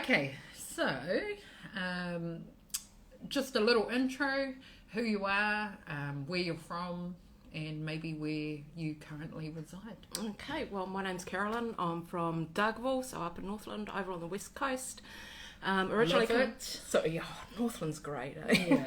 Okay, so just a little intro, who you are, where you're from, and maybe where you currently reside. Okay, well, my name's Carolyn. I'm from Dargaville, so up in Northland, over on the west coast. Originally Love from it. so yeah, Northland's great. Eh?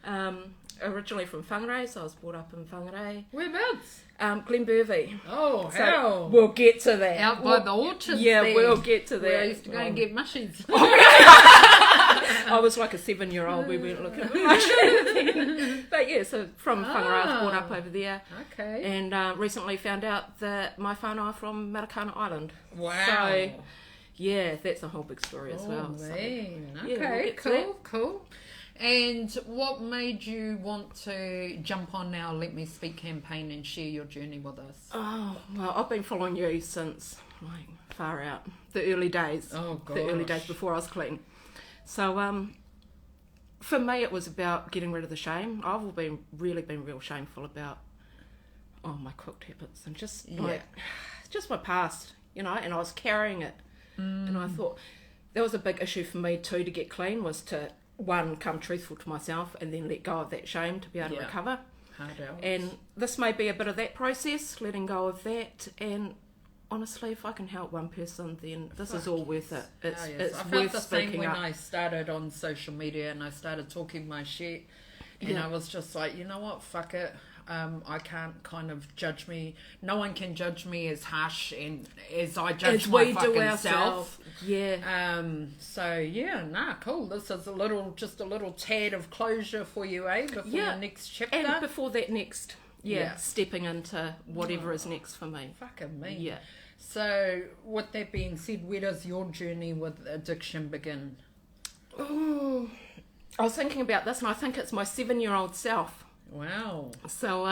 Yeah. Originally from Whangarei, so I was brought up in Whangarei. Whereabouts? Glenbervie. Oh, So hell. we'll get to that. Out by the orchards. Yeah, there, we'll get to that. where I used to go and get mushies. I was like a 7-year-old. We weren't looking at much. But yeah, so from Whangarei, I was brought up over there. Okay. And recently found out that my whānau are from Matakana Island. Wow. So, yeah, that's a whole big story as well. Oh, So, man. yeah, we'll Okay, get to cool, that. cool. And what made you want to jump on our Let Me Speak campaign and share your journey with us? Oh, well, I've been following you since, like, far out. The early days. Oh, gosh. The early days before I was clean. So, for me, it was about getting rid of the shame. I've really been real shameful about, my cooked habits and just, like, just my past, and I was carrying it. And I thought that was a big issue for me too, to get clean, was to, one, come truthful to myself and then let go of that shame to be able to recover. Hard out. And this may be a bit of that process, letting go of that. And honestly, if I can help one person, then this is all worth it. It's I felt worth the same speaking when up. I started on social media and I started talking my shit. And I was just like, you know what, fuck it. I can't kind of judge me. No one can judge me as harsh and as I judge As my we fucking do ourselves. self. Yeah. So yeah, cool. This is just a little tad of closure for you, eh? Before the next chapter. And before that next, stepping into whatever is next for me. Fucking me. Yeah. So with that being said, where does your journey with addiction begin? Oh, I was thinking about this, and I think it's my 7-year-old self. Wow. So,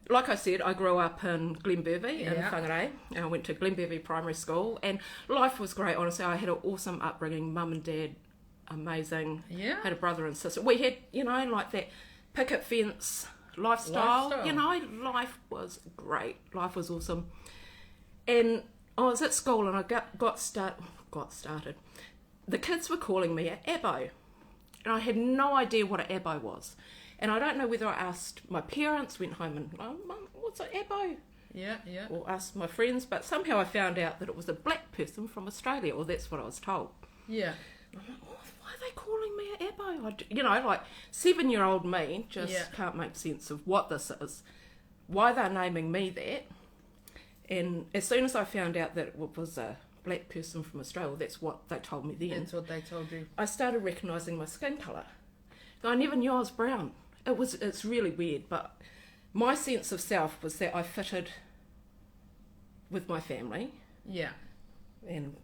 like I said, I grew up in Glenbervie in Yeah. Whangarei, and I went to Glenbervie Primary School, and life was great, honestly. I had an awesome upbringing, mum and dad, amazing. Yeah. Had a brother and sister. We had, like that picket fence lifestyle. Life was great. Life was awesome. And I was at school, and I got started. The kids were calling me an abo, and I had no idea what an abo was. And I don't know whether I asked my parents, went home and, Mum, what's an abo? Yeah. Or asked my friends, but somehow I found out that it was a black person from Australia, or that's what I was told. Yeah. I'm like, why are they calling me an abo? Like 7-year-old me just can't make sense of what this is, why they're naming me that. And as soon as I found out that it was a black person from Australia, that's what they told me then. That's what they told you. I started recognising my skin colour. I never knew I was brown. It's really weird, but my sense of self was that I fitted with my family. Yeah. And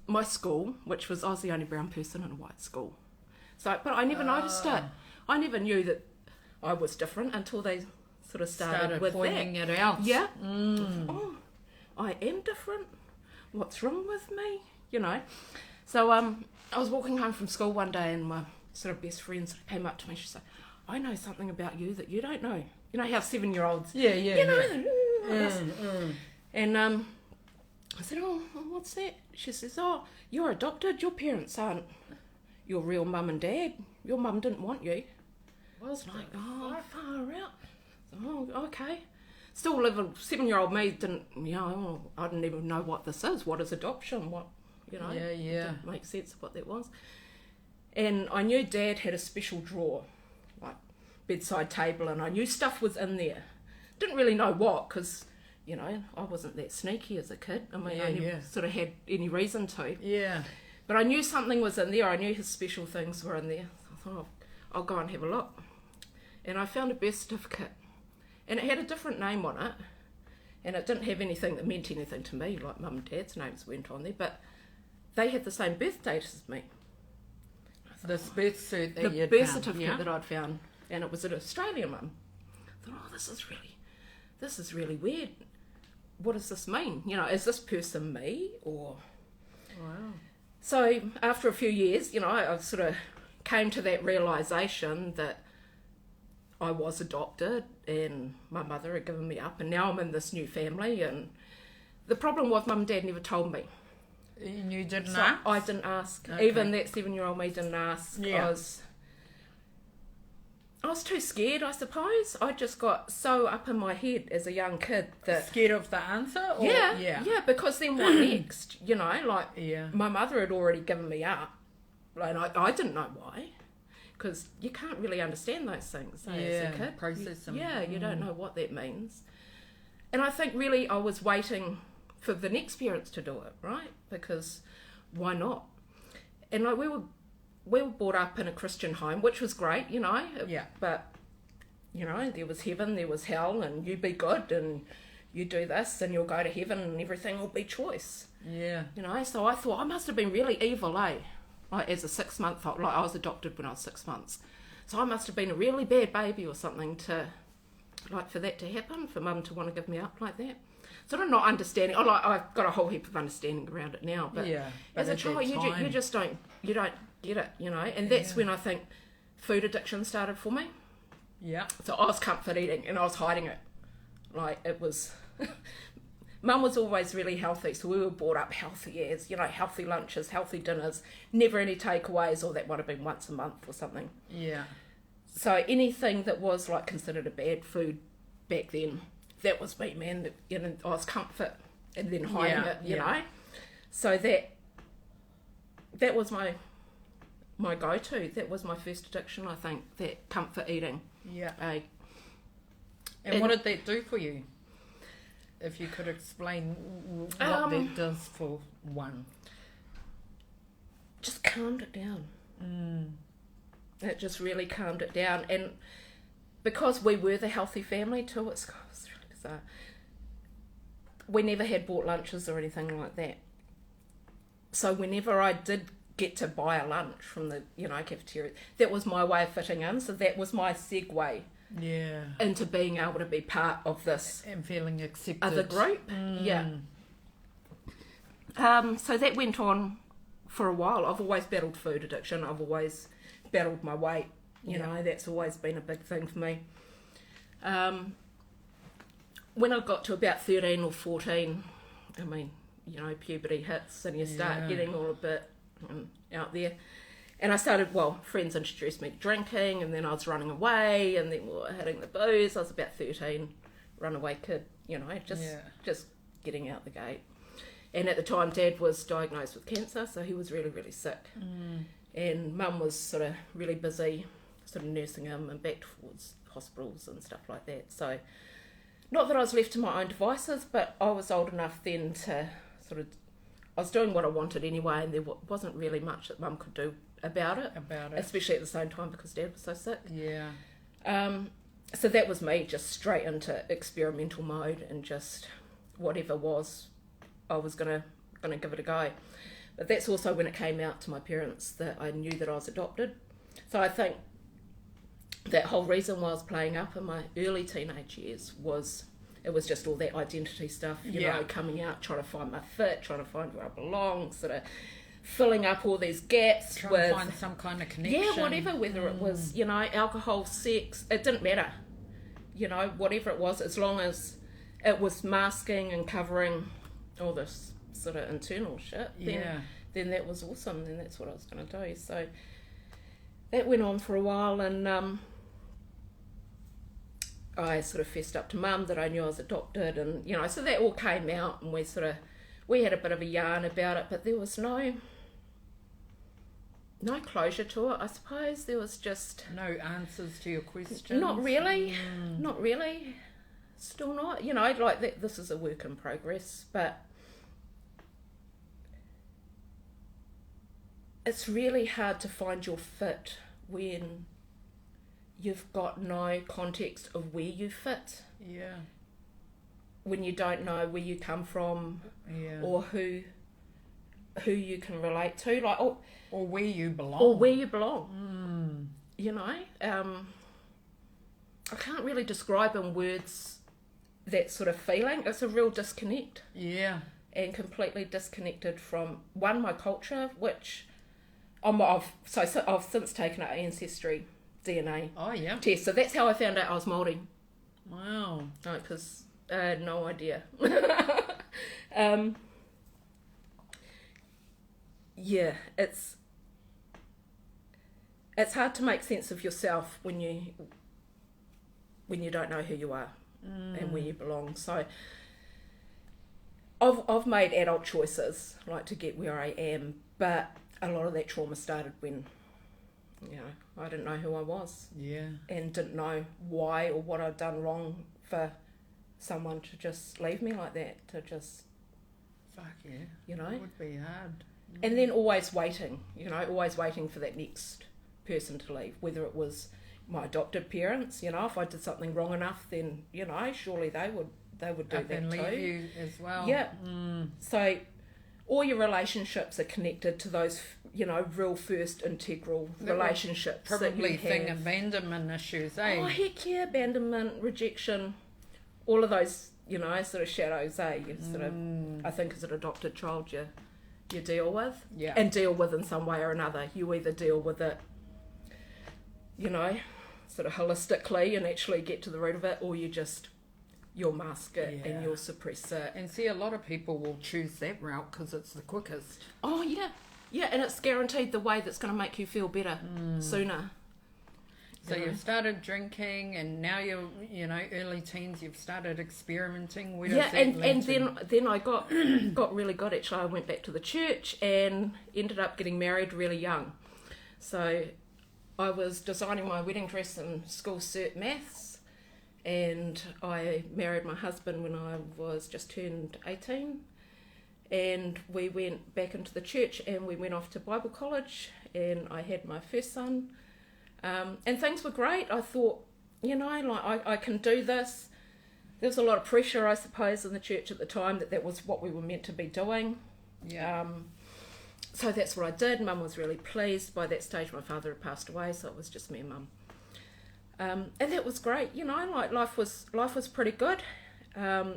my school, which was, I was the only brown person in a white school. So, but I never noticed it. I never knew that I was different until they sort of started with pointing that. it out. Yeah. Oh, I am different. What's wrong with me? So I was walking home from school one day, and my sort of best friend sort of came up to me. She said, I know something about you that you don't know. You know how 7-year-olds... Yeah. And I said, oh, what's that? She says, oh, you're adopted. Your parents aren't your real mum and dad. Your mum didn't want you. I was like, oh, far out. Oh, okay. Still live a 7-year-old me didn't, I didn't even know what this is. What is adoption? What, didn't make sense of what that was. And I knew Dad had a special drawer, like bedside table, and I knew stuff was in there. Didn't really know what, because, I wasn't that sneaky as a kid. I mean, I never sort of had any reason to. Yeah. But I knew something was in there. I knew his special things were in there. I thought, I'll go and have a look. And I found a birth certificate, and it had a different name on it, and it didn't have anything that meant anything to me, like Mum and Dad's names weren't on there, but they had the same birth date as me. The birth cert that the birth certificate that I'd found, and it was an Australian one. I thought, this is really weird. What does this mean? Is this person me, or? Wow. So after a few years, I sort of came to that realisation that I was adopted, and my mother had given me up, and now I'm in this new family. And the problem was, Mum and Dad never told me. And you didn't So ask? I didn't ask. Okay. Even that 7-year-old me didn't ask. Yeah. I was too scared, I suppose. I just got so up in my head as a young kid that... Scared of the answer? Or? Yeah, because then what next? You know, like, Yeah. my mother had already given me up. And I didn't know why. Because you can't really understand those things as a kid. Process them. You don't know what that means. And I think really I was waiting for the next parents to do it, right? Because why not? And like we were brought up in a Christian home, which was great, you know. Yeah. But, you know, there was heaven, there was hell, and you be good, and you do this, and you'll go to heaven, and everything will be choice. Yeah. You know, so I thought I must have been really evil, eh? Like as a 6-month-old, like I was adopted when I was 6 months. So I must have been a really bad baby or something to, like, for that to happen, for mum to want to give me up like that. Sort of not understanding. I've got a whole heap of understanding around it now, but as a child, you just don't get it, you know. And that's when I think food addiction started for me. Yeah. So I was comfort eating and I was hiding it. Like it was... Mum was always really healthy, so we were brought up healthy as, you know, healthy lunches, healthy dinners, never any takeaways, or that would have been once a month or something. Yeah. So anything that was like considered a bad food back then, that was me, man. You know, I was comfort and then hiding it, you know. So that was my go-to. That was my first addiction, I think, that comfort eating. Yeah. And what did that do for you? If you could explain what that does for one. Just calmed it down. It just really calmed it down. And because we were the healthy family too, it's really bizarre. We never had bought lunches or anything like that. So whenever I did get to buy a lunch from the, you know, cafeteria, that was my way of fitting in. So that was my segue into being able to be part of this and feeling accepted other group. So that went on for a while. I've always battled food addiction. I've always battled my weight. You know, that's always been a big thing for me. When I got to about 13 or 14, I mean, you know, puberty hits and you start getting all a bit out there. And I started, friends introduced me to drinking, and then I was running away, and then we were hitting the booze. I was about 13, runaway kid, you know, just getting out the gate. And at the time, Dad was diagnosed with cancer, so he was really, really sick. And Mum was sort of really busy, sort of nursing him and back towards hospitals and stuff like that. So, not that I was left to my own devices, but I was old enough then to sort of, I was doing what I wanted anyway, and there wasn't really much that Mum could do about it, especially at the same time because Dad was so sick. So that was me, just straight into experimental mode, and just whatever was, I was gonna give it a go. But that's also when it came out to my parents that I knew that I was adopted. So I think that whole reason why I was playing up in my early teenage years was it was just all that identity stuff, you know, coming out, trying to find my fit, trying to find where I belong, sort of filling up all these gaps, trying to find some kind of connection. Yeah, whatever, whether it was, you know, alcohol, sex, it didn't matter. You know, whatever it was, as long as it was masking and covering all this sort of internal shit, then that was awesome. Then that's what I was going to do. So that went on for a while, and I sort of fessed up to Mum that I knew I was adopted, and, you know, so that all came out, and we had a bit of a yarn about it, but there was no closure to it, I suppose. There was just... no answers to your questions? Not really. Still not. You know, like that. This is a work in progress, but it's really hard to find your fit when you've got no context of where you fit. Yeah. When you don't know where you come from, or who you can relate to, like, or where you belong. You know, I can't really describe in words that sort of feeling. It's a real disconnect. Yeah. And completely disconnected from my culture, which I've since taken an ancestry DNA test. So that's how I found out I was Māori. Wow. Because I had no idea. yeah, it's hard to make sense of yourself when you don't know who you are and where you belong. So I've made adult choices, like, to get where I am, but a lot of that trauma started when, I didn't know who I was. Yeah. And didn't know why or what I'd done wrong for someone to just leave me like that, to just... Fuck yeah. You know? It would be hard. And then always waiting for that next person to leave, whether it was my adopted parents, if I did something wrong enough, then, surely they would do that and too. leave you as well. Yeah. So all your relationships are connected to those, real first integral relationships. Probably thing abandonment issues, eh? Oh, heck yeah, abandonment, rejection, all of those, sort of shadows, eh? You sort of, I think as an adopted child, you deal with. Yeah. And deal with in some way or another. You either deal with it, sort of holistically and actually get to the root of it, or you'll mask it and you'll suppress it. And see, a lot of people will choose that route because it's the quickest. Oh, yeah. Yeah, and it's guaranteed the way that's going to make you feel better sooner. So you've started drinking, and now you're, early teens, you've started experimenting. And then I got really good, actually. I went back to the church and ended up getting married really young. So I was designing my wedding dress in school cert maths, and I married my husband when I was just turned 18, and we went back into the church and we went off to Bible college, and I had my first son, and things were great. I thought, I can do this. There was a lot of pressure, I suppose, in the church at the time that was what we were meant to be doing. Yeah. So that's what I did. Mum was really pleased. By that stage, my father had passed away, so it was just me and Mum. And that was great. Life was pretty good.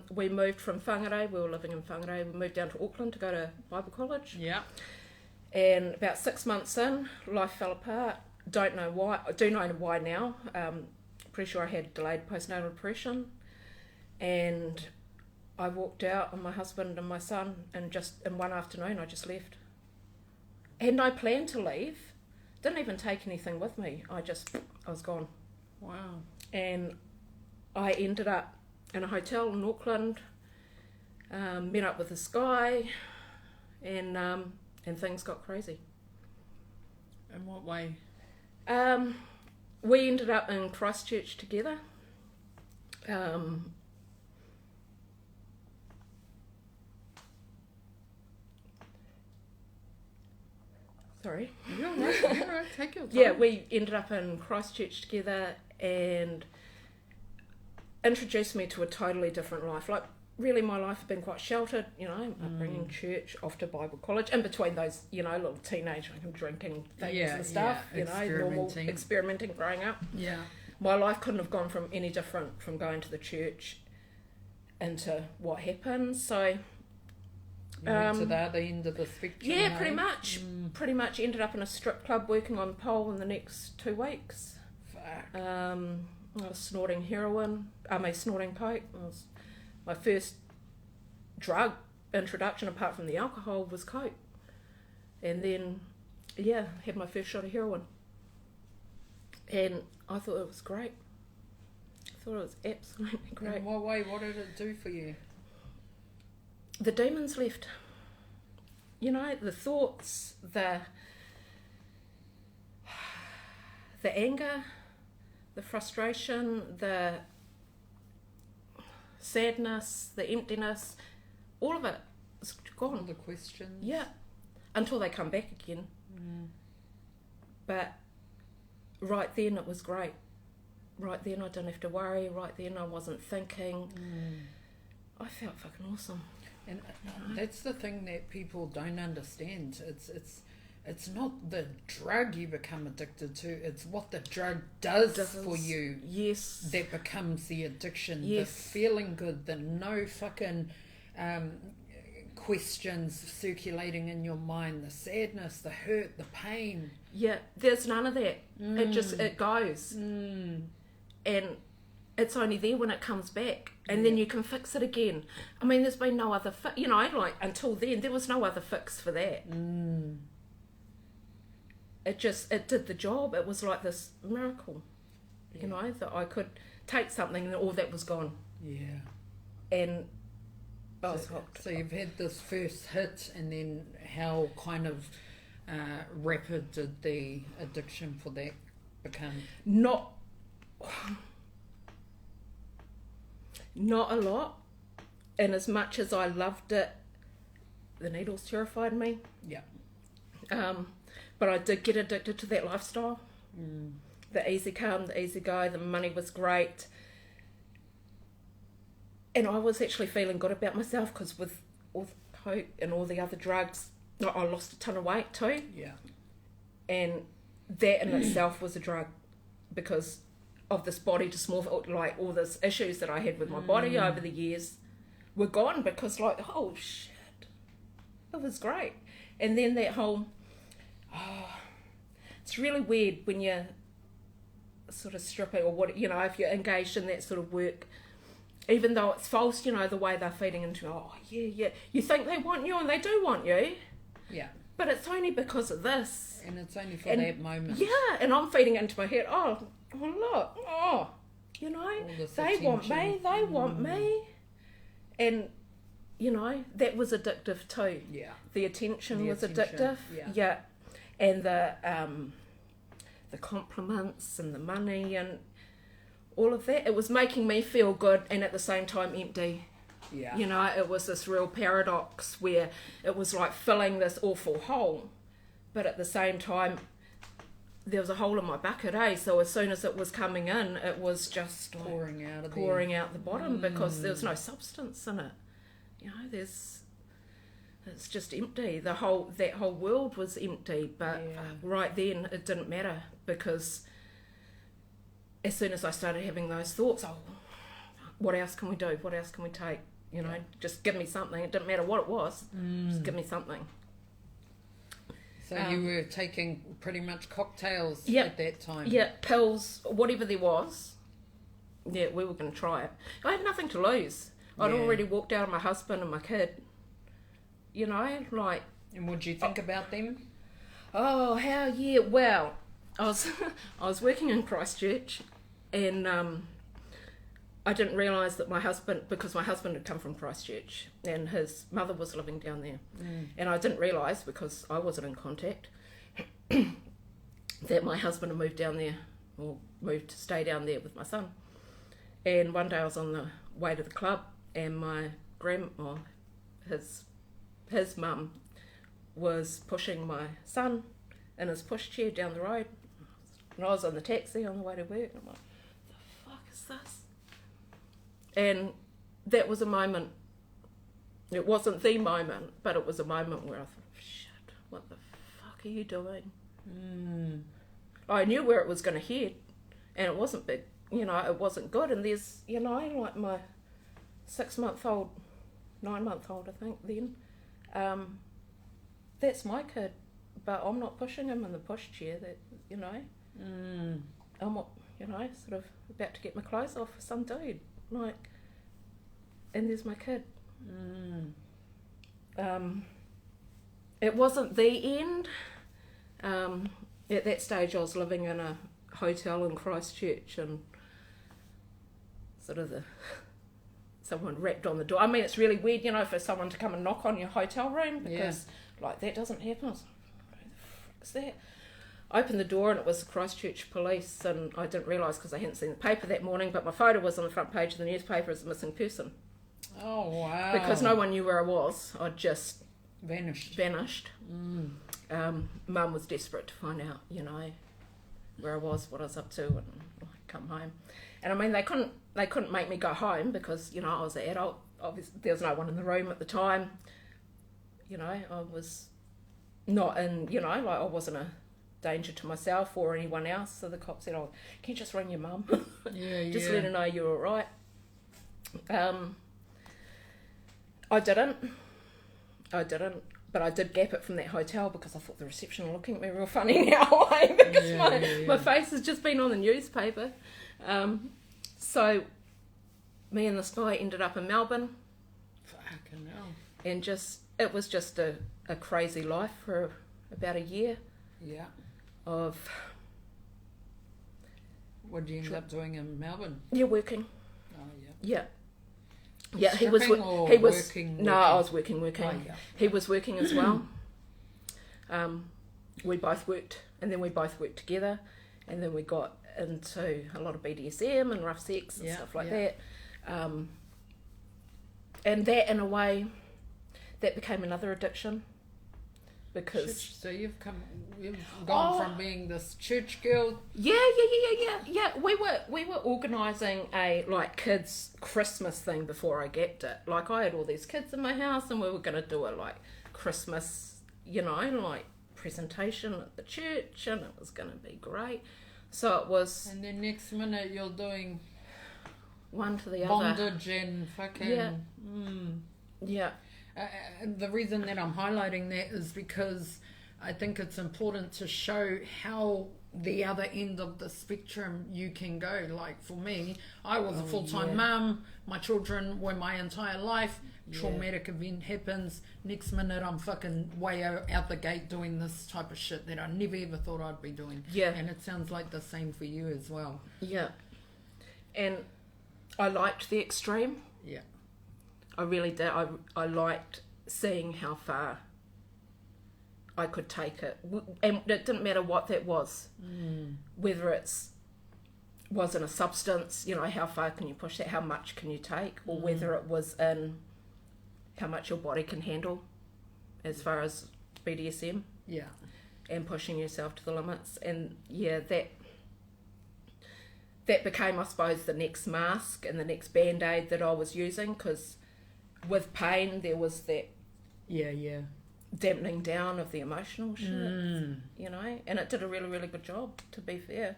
We moved from Whangarei. We were living in Whangarei. We moved down to Auckland to go to Bible college. Yeah. And about 6 months in, life fell apart. Don't know why. I do know why now. Pretty sure I had delayed postnatal depression. And I walked out on my husband and my son, and just in one afternoon I just left. Had no plan to leave. Didn't even take anything with me. I was gone. Wow. And I ended up in a hotel in Auckland, met up with this guy, and things got crazy. In what way? We ended up in Christchurch together. Sorry. You're right. Take your time. Yeah, we ended up in Christchurch together and introduced me to a totally different life. Like, really, my life had been quite sheltered, upbringing, church, off to Bible college, in between those, little teenage drinking things and stuff, normal experimenting growing up. Yeah. My life couldn't have gone from any different from going to the church into what happened, so... You went to the other end of the spectrum. Yeah, pretty much. Pretty much ended up in a strip club working on pole in the next 2 weeks. Fuck. I was snorting snorting coke. My first drug introduction, apart from the alcohol, was coke. And then, had my first shot of heroin. And I thought it was great. I thought it was absolutely great. In what way? What did it do for you? The demons left. The thoughts, the anger, the frustration, the sadness, the emptiness, all of it is gone. All the questions. Yeah, until they come back again. But right then it was great. Right then I didn't have to worry. Right then I wasn't thinking. I felt fucking awesome. And that's the thing that people don't understand. It's not the drug you become addicted to, it's what the drug does for you. Yes. That becomes the addiction. Yes. The feeling good, the no fucking questions circulating in your mind, the sadness, the hurt, the pain. Yeah, there's none of that. It goes. And it's only there when it comes back, and then you can fix it again. I mean, there's been no other until then there was no other fix for that. it did the job. It was like this miracle, you know, that I could take something and all that was gone. Yeah. And I was hooked. So you've had this first hit, and then how kind of rapid did the addiction for that become? Not a lot. And as much as I loved it, the needles terrified me. Yeah. But I did get addicted to that lifestyle. The easy come, the easy go, the money was great. And I was actually feeling good about myself, because with all the coke and all the other drugs, I lost a ton of weight too. Yeah. And that in itself was a drug, because of this body dysmorphia, like all these issues that I had with my body over the years were gone, because like, oh shit, it was great. And then that whole, it's really weird when you're sort of stripping, or what, you know, if you're engaged in that sort of work, even though it's false, you know, the way they're feeding into, you think they want you, and they do want you. Yeah. But it's only because of this. And it's only for that moment. Yeah, and I'm feeding into my head, look, you know, they want me. And, you know, that was addictive too. Yeah. The attention was addictive. Yeah. And the compliments and the money and all of that. It was making me feel good and at the same time empty. Yeah. You know, it was this real paradox where it was like filling this awful hole, but at the same time there was a hole in my bucket, so as soon as it was coming in, it was just pouring out the bottom, because there was no substance in it. You know, it's just empty. That whole world was empty, but right then it didn't matter, because as soon as I started having those thoughts, what else can we do? What else can we take? You know, just give me something. It didn't matter what it was. Just give me something. So you were taking pretty much cocktails at that time? Yeah, pills, whatever there was. Yeah, we were going to try it. I had nothing to lose. I'd already walked out on my husband and my kid. You know, like... And what did you think about them? Well, I was working in Christchurch, and I didn't realise that my husband, because my husband had come from Christchurch and his mother was living down there, and I didn't realise, because I wasn't in contact, that my husband had moved down there, or moved to stay down there with my son. And one day I was on the way to the club, and my his mum was pushing my son in his pushchair down the road. And I was on the taxi on the way to work, and I'm like, the fuck is this? And that was a moment, it wasn't the moment, but it was a moment where I thought, shit, what the fuck are you doing? I knew where it was going to head, and it wasn't big, you know, it wasn't good. And there's, you know, like my 9-month-old, I think then, that's my kid, but I'm not pushing him in the pushchair, that, you know. I'm, you know, sort of about to get my clothes off for some dude, like, and there's my kid. It wasn't the end. At that stage I was living in a hotel in Christchurch, and sort of someone rapped on the door. I mean, it's really weird, you know, for someone to come and knock on your hotel room, because like, that doesn't happen. I was like, who the frick's that? I opened the door, and it was the Christchurch police, and I didn't realise, because I hadn't seen the paper that morning, but my photo was on the front page of the newspaper as a missing person. Oh, wow. Because no one knew where I was. I'd just vanished. Mum was desperate to find out, you know, where I was, what I was up to, and come home. And I mean, they couldn't make me go home, because, you know, I was an adult. Obviously, there was no one in the room at the time. You know, I was not in, you know, like, I wasn't a danger to myself or anyone else. So the cop said, can you just ring your mum? Just let her know you're all right. I didn't, but I did gap it from that hotel, because I thought the reception were looking at me real funny now, because my face has just been on the newspaper. So me and this guy ended up in Melbourne. Fucking hell. And it was just a crazy life for about a year. Yeah. of... What did you end up doing in Melbourne? Yeah, working. Oh, yeah. Yeah. Yeah, he was working. No, I was working. Oh, yeah. He was working as well. We both worked, and then we both worked together, and then we got into a lot of BDSM and rough sex and stuff like that. And that, in a way, that became another addiction. Because so you've gone from being this church girl. Yeah. We were organising a kids Christmas thing before I gapped it. Like, I had all these kids in my house, and we were going to do a Christmas, presentation at the church, and it was going to be great. So it was. And then next minute you're doing one to the bondage and fucking. Yeah. Yeah. The reason that I'm highlighting that is because I think it's important to show how the other end of the spectrum you can go. Like, for me, I was a full-time mum. My children were my entire life. Traumatic event happens. Next minute, I'm fucking way out the gate doing this type of shit that I never ever thought I'd be doing. Yeah. And it sounds like the same for you as well. Yeah. And I liked the extreme. Yeah. I really did. I liked seeing how far I could take it, and it didn't matter what that was, whether it's wasn't a substance, how far can you push that, how much can you take, or whether it was in how much your body can handle as far as BDSM, and pushing yourself to the limits. And that became, I suppose, the next mask and the next band-aid that I was using, because with pain there was that dampening down of the emotional shit, and it did a really, really good job, to be fair.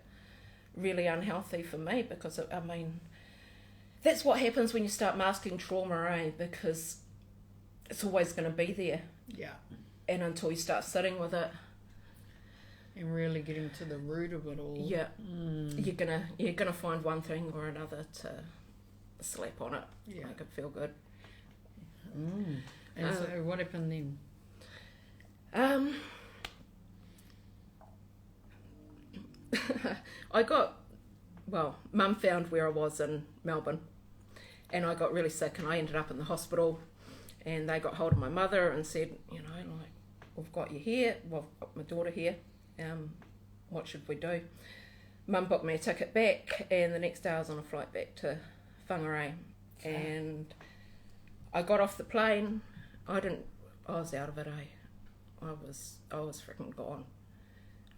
Really unhealthy for me, because that's what happens when you start masking trauma, because it's always going to be there, and until you start sitting with it and really getting to the root of it all, you're gonna find one thing or another to slap on it, make it feel good. And so what happened then? Mum found where I was in Melbourne, and I got really sick, and I ended up in the hospital, and they got hold of my mother and said, we've got you here, we've got my daughter here, what should we do? Mum booked me a ticket back, and the next day I was on a flight back to Whangarei, and I got off the plane. I was out of it, I was freaking gone.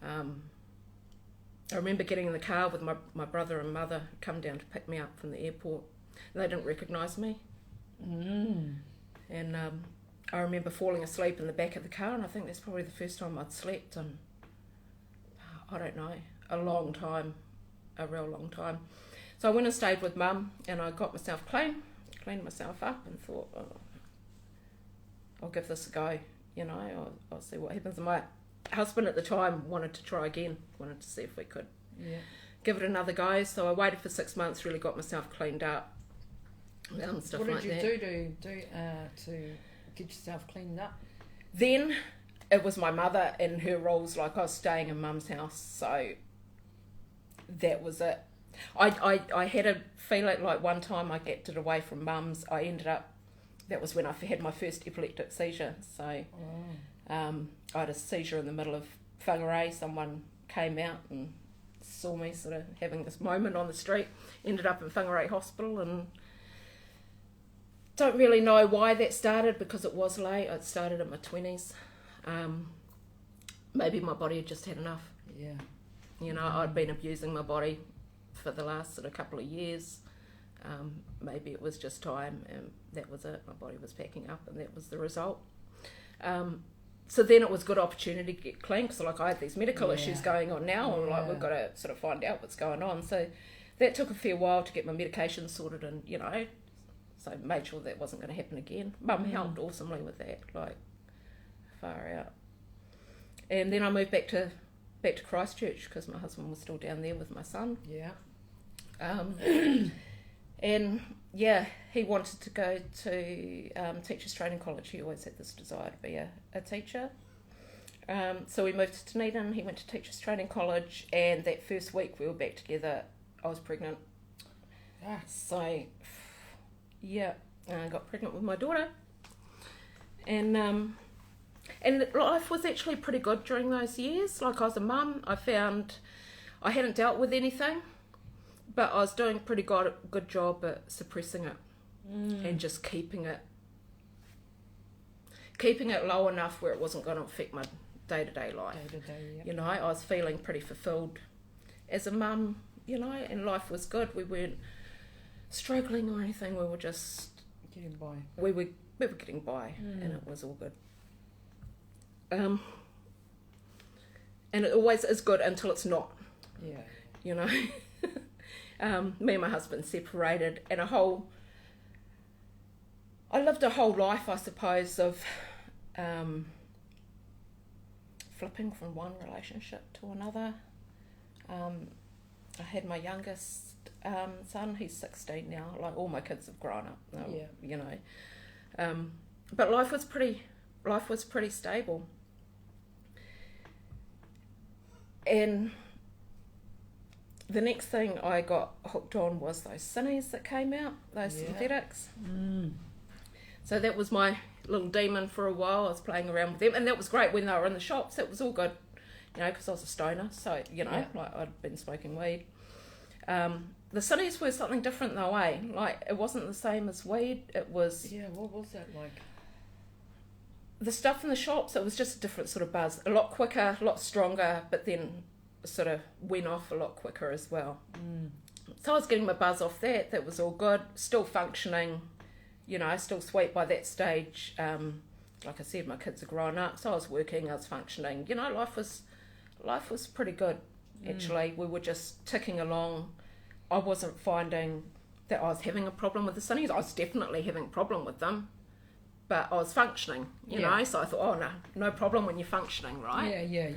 I remember getting in the car with my brother and mother, come down to pick me up from the airport, and they didn't recognise me. And I remember falling asleep in the back of the car, and I think that's probably the first time I'd slept in, I don't know, a long time, a real long time. So I went and stayed with Mum, and I got myself cleaned myself up, and thought, I'll give this a go, I'll see what happens. And my husband at the time wanted to try again, wanted to see if we could give it another go. So I waited for 6 months, really got myself cleaned up and stuff like that. What did you do to get yourself cleaned up? Then it was my mother and her rules. I was staying in Mum's house, so that was it. I had a feeling like one time I acted away from Mum's, that was when I had my first epileptic seizure. So I had a seizure in the middle of Whangarei. Someone came out and saw me sort of having this moment on the street, ended up in Whangarei Hospital, and don't really know why that started, because it was late. It started in my 20s. Maybe my body had just had enough. I'd been abusing my body for the last sort of couple of years. Maybe it was just time, and that was it. My body was packing up, and that was the result. So then it was a good opportunity to get clean, because I had these medical issues going on now, and we've got to sort of find out what's going on. So that took a fair while to get my medication sorted, and so made sure that wasn't going to happen again. Mum helped awesomely with that, far out. And then I moved back to Christchurch, because my husband was still down there with my son. And he wanted to go to teachers training college. He always had this desire to be a teacher. So we moved to Dunedin. He went to Teachers Training College, and that first week we were back together, I was pregnant. So, yeah, I got pregnant with my daughter. And life was actually pretty good during those years. Like, I was a mum. I found I hadn't dealt with anything, but I was doing a pretty good job at suppressing it and just keeping it low enough where it wasn't going to affect my day-to-day life. Yep. You know, I was feeling pretty fulfilled as a mum, you know, and life was good. We weren't struggling or anything. We were just getting by. We were getting by, and it was all good. And it always is good until it's not. Yeah. You know. Me and my husband separated, and I lived a whole life, I suppose, of flipping from one relationship to another. I had my youngest son, he's 16 now. Like, all my kids have grown up, you know. But life was pretty stable. And the next thing I got hooked on was those Cinnies that came out, those synthetics. So that was my little demon for a while. I was playing around with them, and that was great when they were in the shops. It was all good, you know, because I was a stoner. So, you know, like, I'd been smoking weed. The Cinnies were something different though, eh? Like, it wasn't the same as weed. It was... Yeah, what was that like? The stuff in the shops, it was just a different sort of buzz. A lot quicker, a lot stronger, but then sort of went off a lot quicker as well. So I was getting my buzz off that. That was all good. Still functioning, you know, still sweet by that stage. Like I said, my kids are grown up, so I was working, I was functioning. You know, life was pretty good, actually. We were just ticking along. I wasn't finding that I was having a problem with the Cinnies. I was definitely having a problem with them, but I was functioning, you know. So I thought, no problem when you're functioning, right? Yeah.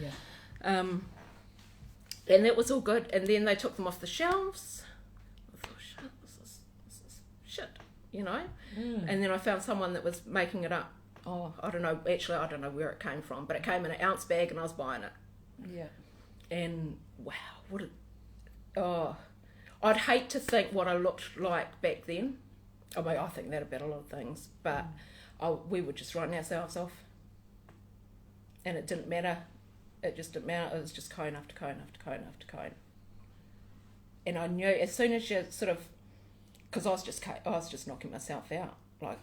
And that was all good. And then they took them off the shelves. I thought, shit, this is shit, you know. And then I found someone that was making it up. Oh, I don't know where it came from, but it came in an ounce bag, and I was buying it. Yeah. And wow, I'd hate to think what I looked like back then. I mean, I think that about a lot of things, but we were just writing ourselves off, and it didn't matter. It just didn't matter. It was just cone after cone after cone after cone. And I knew as soon as you sort of, because I was just knocking myself out. Like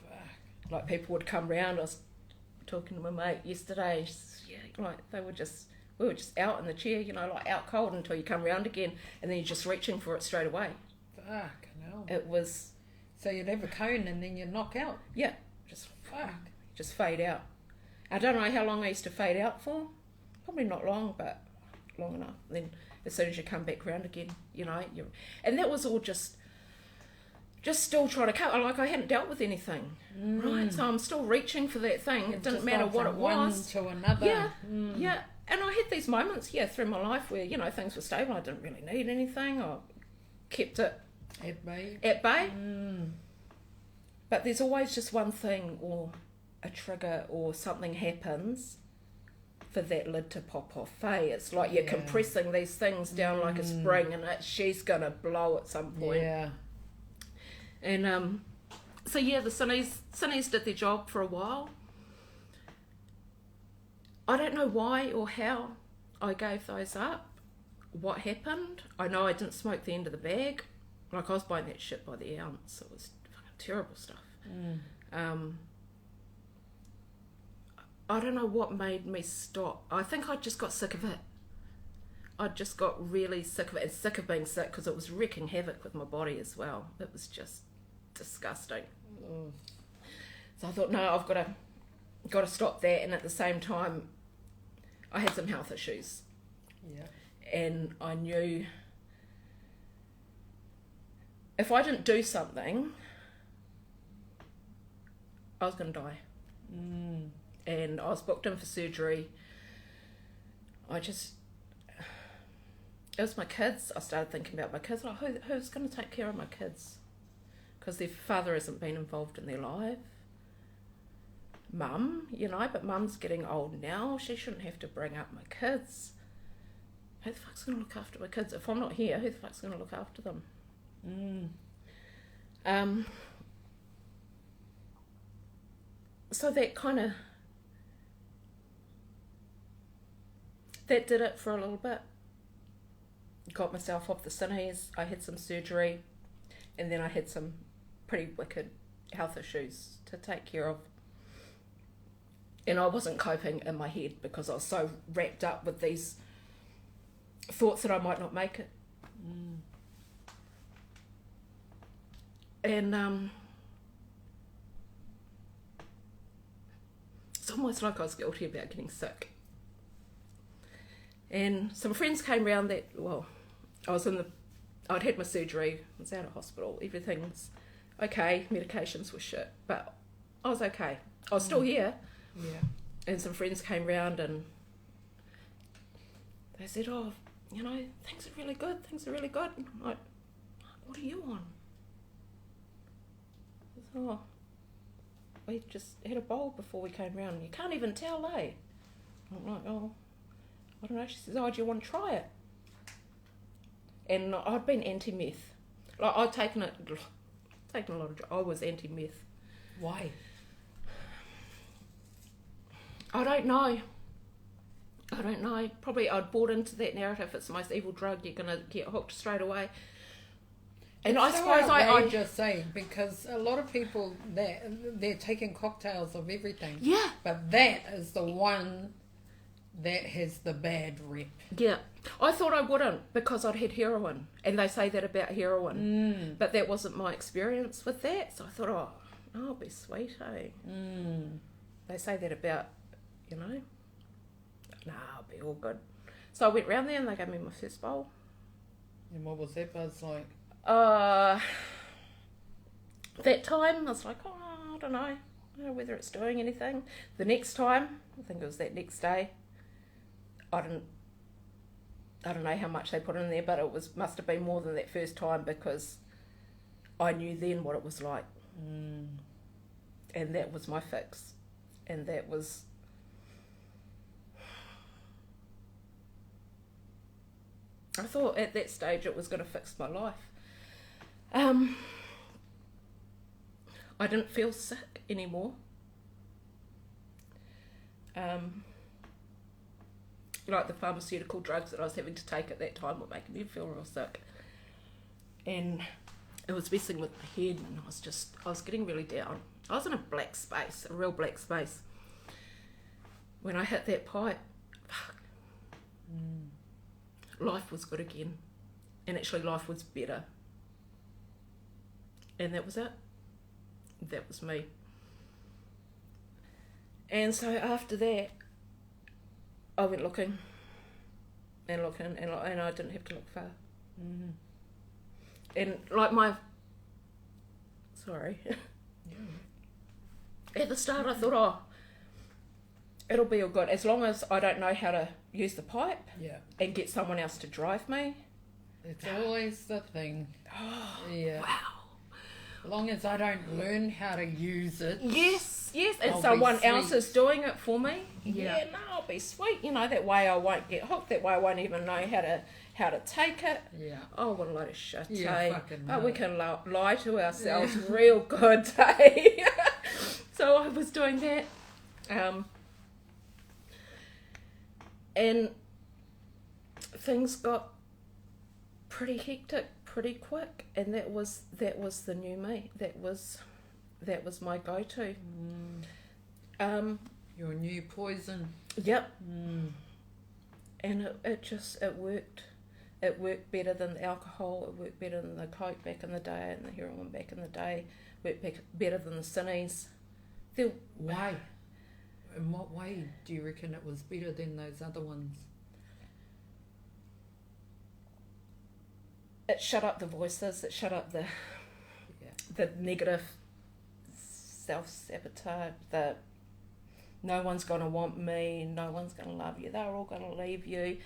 people would come round. I was talking to my mate yesterday. Like we were just out in the chair, you know, like out cold until you come round again, and then you're just reaching for it straight away. Fuck, no. It was. So you'd have a cone and then you knock out. Yeah, just fade out. I don't know how long I used to fade out for. Probably not long, but long enough. Then as soon as you come back round again, you know, and that was all just still trying to cut. Like, I hadn't dealt with anything, right? So I'm still reaching for that thing. It didn't matter what it was. One to another. Yeah. And I had these moments, through my life where, you know, things were stable. I didn't really need anything. I kept it at bay. But there's always just one thing, or a trigger, or something happens for that lid to pop off. It's like you're compressing these things down like a spring, and she's gonna blow at some point. Yeah. And so the Cinnies did their job for a while. I don't know why or how I gave those up. What happened? I know I didn't smoke the end of the bag. Like, I was buying that shit by the ounce. It was fucking terrible stuff. I don't know what made me stop. I think I just got sick of it. I just got really sick of it, and sick of being sick, because it was wreaking havoc with my body as well. It was just disgusting. So I thought, no, I've got to stop that. And at the same time, I had some health issues. Yeah. And I knew if I didn't do something, I was going to die. And I was booked in for surgery. It was my kids. I started thinking about my kids. Like, who's going to take care of my kids? Because their father hasn't been involved in their life. Mum, you know, but Mum's getting old now. She shouldn't have to bring up my kids. Who the fuck's going to look after my kids? If I'm not here, who the fuck's going to look after them? So that kind of... That did it for a little bit. Got myself off the cinnies. I had some surgery. And then I had some pretty wicked health issues to take care of. And I wasn't coping in my head because I was so wrapped up with these thoughts that I might not make it. And it's almost like I was guilty about getting sick. And some friends came round that, well, I'd had my surgery, I was out of hospital, everything's okay, medications were shit, but I was okay. I was still here. Yeah. And some friends came round and they said, oh, you know, things are really good. And I'm like, what are you on? I said, oh, we just had a bowl before we came round. And you can't even tell, eh? I'm like, oh, I don't know. She says, oh, do you want to try it? And I'd been anti-meth. Like, I'd taken a lot of drugs. I was anti-meth. Why? I don't know. Probably I'd bought into that narrative. It's the most evil drug. You're going to get hooked straight away. And I suppose I just say, because a lot of people, they're taking cocktails of everything. Yeah. But that is the one that has the bad rep. Yeah. I thought I wouldn't because I'd had heroin. And they say that about heroin. But that wasn't my experience with that. So I thought, oh, I'll be sweet, eh? They say that about, you know, nah, I'll be all good. So I went round there and they gave me my first bowl. And what was that buzz like? That time I was like, oh, I don't know whether it's doing anything. The next time, I think it was that next day, I don't know how much they put in there, but must have been more than that first time because I knew then what it was like. And that was my fix. And that was... I thought at that stage it was going to fix my life. I didn't feel sick anymore. Like the pharmaceutical drugs that I was having to take at that time were making me feel real sick. And it was messing with my head and I was getting really down. I was in a black space, a real black space. When I hit that pipe, fuck. Life was good again. And actually life was better. And that was it. That was me. And so after that, I went looking and I didn't have to look far. And like at the start I thought, oh, it'll be all good. As long as I don't know how to use the pipe and get someone else to drive me. It's always the thing. Oh, yeah. Wow. As long as I don't learn how to use it. Yes, and I'll someone be else sweet. is doing it for me. Yeah. No, I'll be sweet. You know, that way I won't get hooked. That way I won't even know how to take it. Yeah. Oh, what a load of shit, Yeah, eh? fucking Oh, we can lie to ourselves Yeah. real good, eh? So I was doing that. And things got pretty hectic pretty quick, and that was the new me. That was my go-to. Your new poison. Yep. And it worked. It worked better than the alcohol. It worked better than the coke back in the day, and the heroin back in the day. Worked better than the cinnies. Why? In what way do you reckon it was better than those other ones? It shut up the voices. It shut up the negative self-sabotage. The no one's going to want me. No one's going to love you. They're all going to leave you.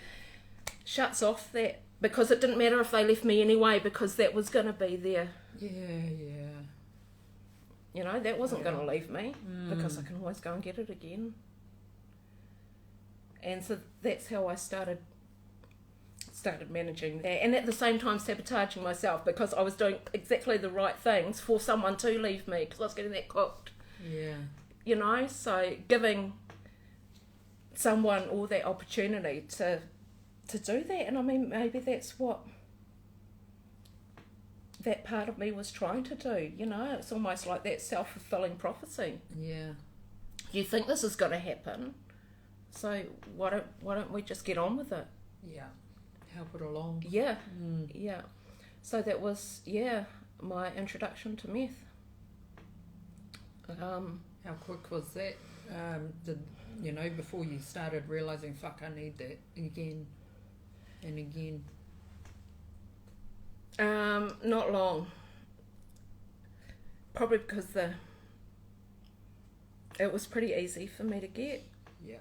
Shuts off that, because it didn't matter if they left me anyway, because that was going to be there. Yeah. You know, that wasn't going to leave me because I can always go and get it again. And so that's how I started managing that, and at the same time sabotaging myself because I was doing exactly the right things for someone to leave me because I was getting that cooked. Yeah. You know, so giving someone all that opportunity to do that, and I mean maybe that's what that part of me was trying to do. You know, it's almost like that self-fulfilling prophecy. Yeah. You think this is going to happen, so why don't we just get on with it? Yeah. Help it along. Yeah. Yeah. So that was my introduction to meth. How quick was that? Before you started realizing, fuck, I need that again and again. Not long. Probably because it was pretty easy for me to get. Yeah.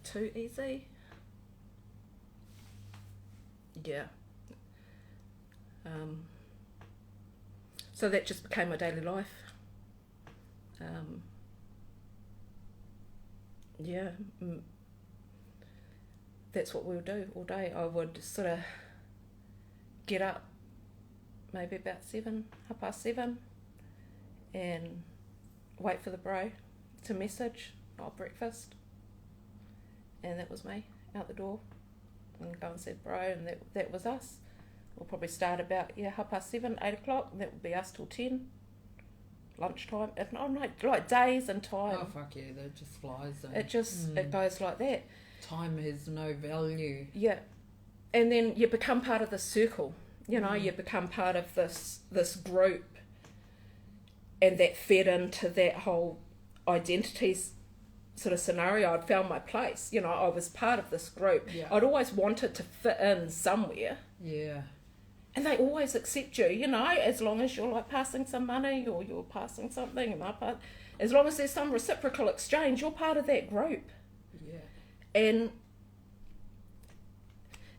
Too easy. Yeah. So that just became my daily life. That's what we would do all day. I would sort of get up maybe about 7:30, and wait for the bro to message, breakfast, and that was me out the door, and go and see bro, and that was us. We'll probably start about 7:30, 8:00, and that would be us till 10. Lunchtime, if not, like days and time. Oh fuck yeah, that just flies. It goes like that. Time has no value. Yeah, and then you become part of the circle. You know, you become part of this group, and that fed into that whole identity sort of scenario. I'd found my place. You know, I was part of this group. Yeah. I'd always wanted to fit in somewhere. Yeah. And they always accept you, you know, as long as you're like passing some money or you're passing something, and as long as there's some reciprocal exchange, you're part of that group. Yeah. And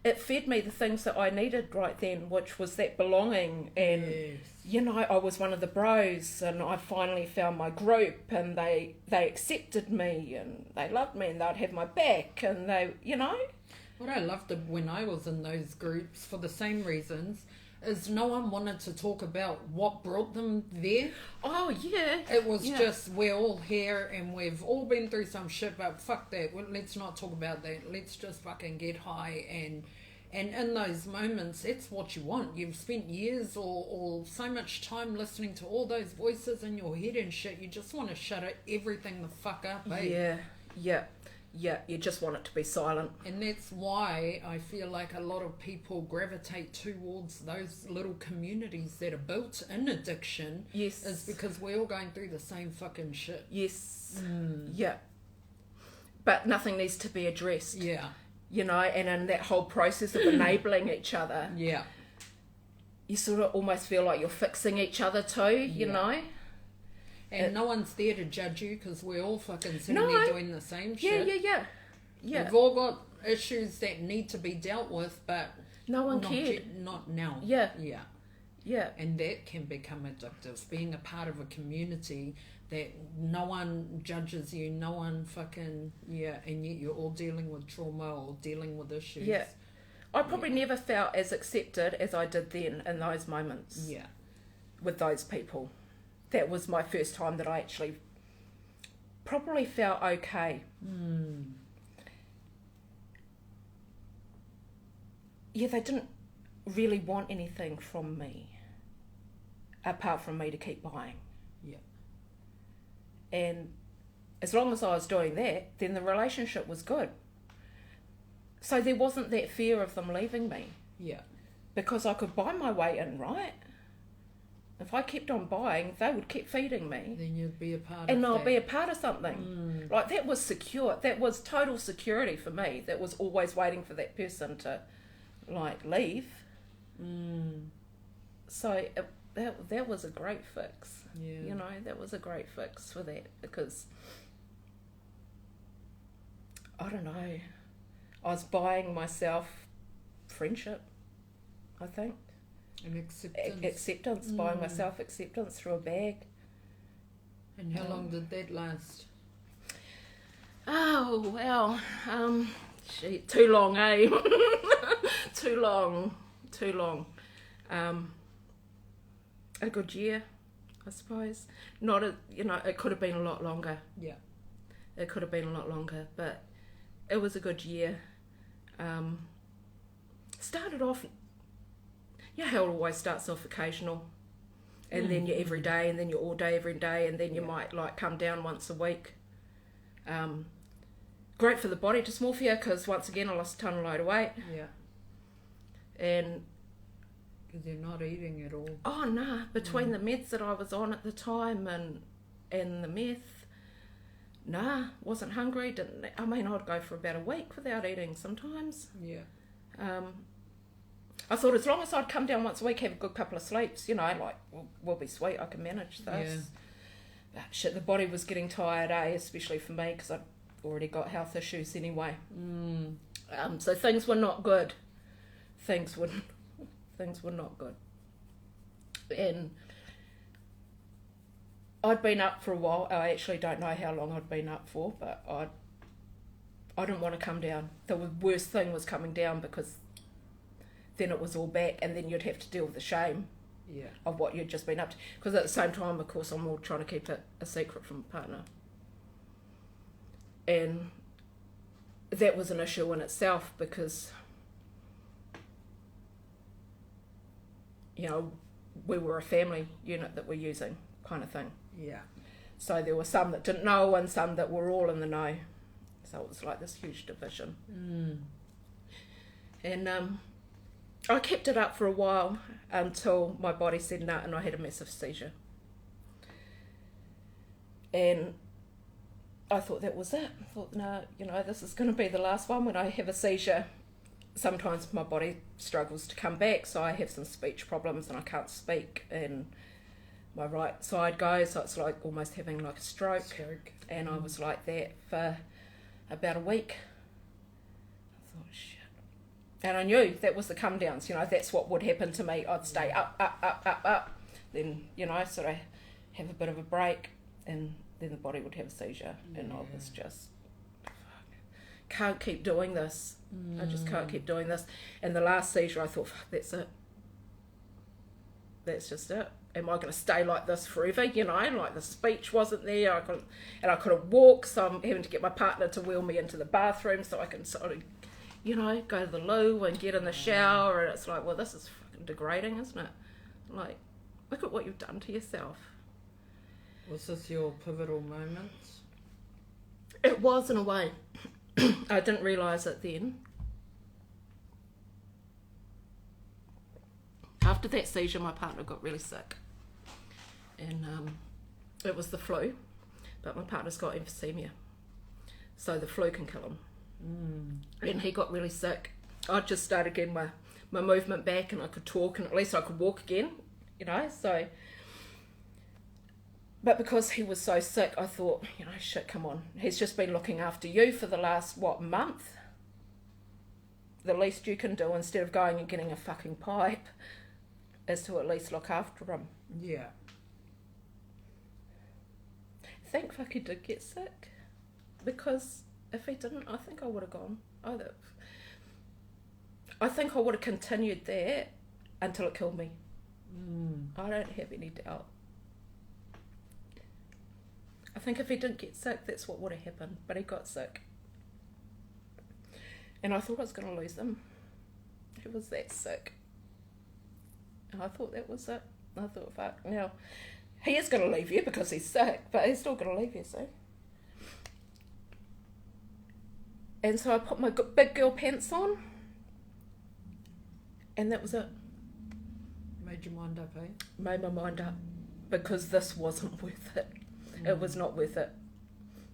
it fed me the things that I needed right then, which was that belonging. And, you know, I was one of the bros, and I finally found my group, and they accepted me, and they loved me, and they'd have my back, and they, you know. What I loved when I was in those groups, for the same reasons, is no one wanted to talk about what brought them there. Oh, yeah. It was just, we're all here and we've all been through some shit, but fuck that. Let's not talk about that. Let's just fucking get high. And in those moments, it's what you want. You've spent years or so much time listening to all those voices in your head and shit. You just want to shut everything the fuck up, eh? Yeah, you just want it to be silent. And that's why I feel like a lot of people gravitate towards those little communities that are built in addiction. Yes. Is because we're all going through the same fucking shit. Yes. Yeah. But nothing needs to be addressed. Yeah. You know, and in that whole process of enabling each other. Yeah. You sort of almost feel like you're fixing each other too, you know? And no one's there to judge you because we're all fucking sitting there doing the same shit. Yeah. We've all got issues that need to be dealt with, but no one cared. Not now. Yeah. And that can become addictive. Being a part of a community that no one judges you, no one fucking, and yet you're all dealing with trauma or dealing with issues. Yeah. I probably never felt as accepted as I did then in those moments. Yeah. With those people. That was my first time that I actually probably felt okay. Yeah, they didn't really want anything from me apart from me to keep buying. Yeah. And as long as I was doing that, then the relationship was good. So there wasn't that fear of them leaving me. Yeah. Because I could buy my way in, right? If I kept on buying, they would keep feeding me. Then you'd be a part and I'll be a part of something. Like, that was secure. That was total security for me. That was always waiting for that person to, like, leave. So that was a great fix. Yeah. You know, that was a great fix for that because, I don't know, I was buying myself friendship, I think. And acceptance. Acceptance, buying myself acceptance through a bag. And how long did that last? Oh, well, too long, eh? Too long. A good year, I suppose. It could have been a lot longer. Yeah. It could have been a lot longer, but it was a good year. Started off, how it always starts off occasional, and then you're every day, and then you're all day every day, and then you might like come down once a week. Great for the body dysmorphia, because once again I lost a ton of load of weight. Yeah. And because you're not eating at all. Oh no! Between the meds that I was on at the time and the meth, wasn't hungry. I'd go for about a week without eating sometimes. Yeah. I thought as long as I'd come down once a week, have a good couple of sleeps, we'll be sweet. I can manage this. Yeah. But shit, the body was getting tired, especially for me, because I'd already got health issues anyway. So things were not good. Things were not good. And I'd been up for a while. I actually don't know how long I'd been up for, but I didn't want to come down. The worst thing was coming down, because then it was all back, and then you'd have to deal with the shame of what you'd just been up to. Because at the same time, of course, I'm all trying to keep it a secret from a partner. And that was an issue in itself, because we were a family unit that we're using, kind of thing. Yeah. So there were some that didn't know and some that were all in the know. So it was like this huge division. And I kept it up for a while until my body said no, and I had a massive seizure. And I thought that was it. I thought, no, this is going to be the last one. When I have a seizure, sometimes my body struggles to come back, so I have some speech problems and I can't speak, and my right side goes, so it's like almost having like a stroke. And I was like that for about a week. I thought, shit. And I knew that was the come downs, that's what would happen to me. I'd stay up, then, sort of have a bit of a break, and then the body would have a seizure. And I was just, can't keep doing this. I just can't keep doing this. And the last seizure, I thought, fuck, that's it. That's just it. Am I going to stay like this forever? Like the speech wasn't there. I couldn't walk, so I'm having to get my partner to wheel me into the bathroom so I can sort of, go to the loo and get in the shower. And it's like, well, this is fucking degrading, isn't it? Like, look at what you've done to yourself. Was this your pivotal moment? It was, in a way. I didn't realise it then. After that seizure, my partner got really sick. And it was the flu, but my partner's got emphysema. So the flu can kill him. And he got really sick. I just started getting my movement back, and I could talk, and at least I could walk again, so... But because he was so sick, I thought, shit, come on. He's just been looking after you for the last, month? The least you can do, instead of going and getting a fucking pipe, is to at least look after him. Yeah. I think fuck he did get sick. Because if he didn't, I think I would have gone. I think I would have continued that until it killed me. I don't have any doubt. I think if he didn't get sick, that's what would have happened. But he got sick. And I thought I was going to lose him. He was that sick. And I thought that was it. I thought, fuck, now, he is going to leave you because he's sick, but he's still going to leave you, see? And so I put my big girl pants on, and that was it. Made your mind up, eh? Made my mind up, because this wasn't worth it. It was not worth it.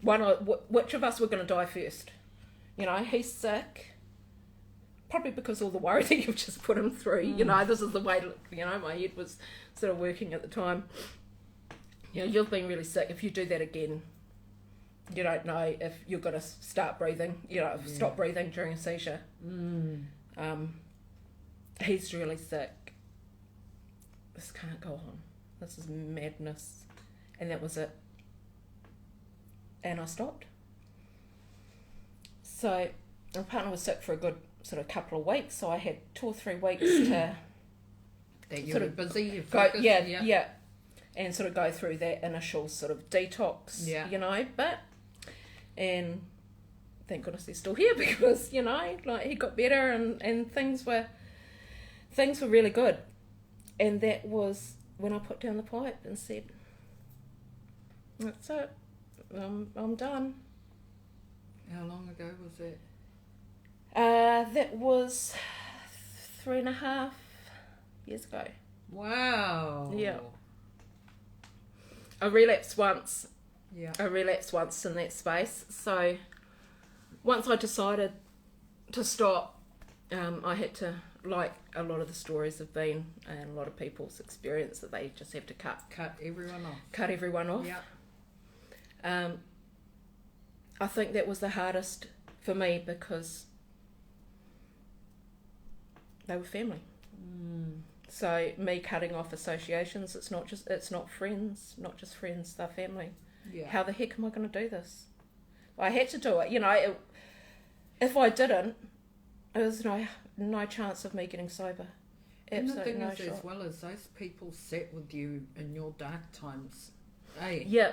Which of us were going to die first? He's sick. Probably because all the worry that you've just put him through. This is the way, my head was sort of working at the time. You've been really sick. If you do that again, you don't know if you're going to start breathing, stop breathing during a seizure. He's really sick. this can't go on. This is madness. And that was it. And I stopped. So my partner was sick for a good sort of couple of weeks, so I had 2 or 3 weeks to that you were busy, go, yeah, and sort of go through that initial sort of detox, you know, and thank goodness he's still here because, you know, like he got better and things were really good. And that was when I put down the pipe and said, that's it, I'm done. How long ago was it? That was 3.5 years ago. Wow. Yeah. I relapsed once. Yeah. I relapsed once in that space. So once I decided to stop, I had to, like a lot of the stories have been, and a lot of people's experience, that they just have to cut everyone off. Cut everyone off. Yeah. I think that was the hardest for me because they were family. So me cutting off associations, it's not friends, they're family. Yeah. How the heck am I going to do this? I had to do it, you know. If I didn't, there was no chance of me getting sober. Absolutely and the thing no is, shot. as well as those people sat with you in your dark times, Yeah.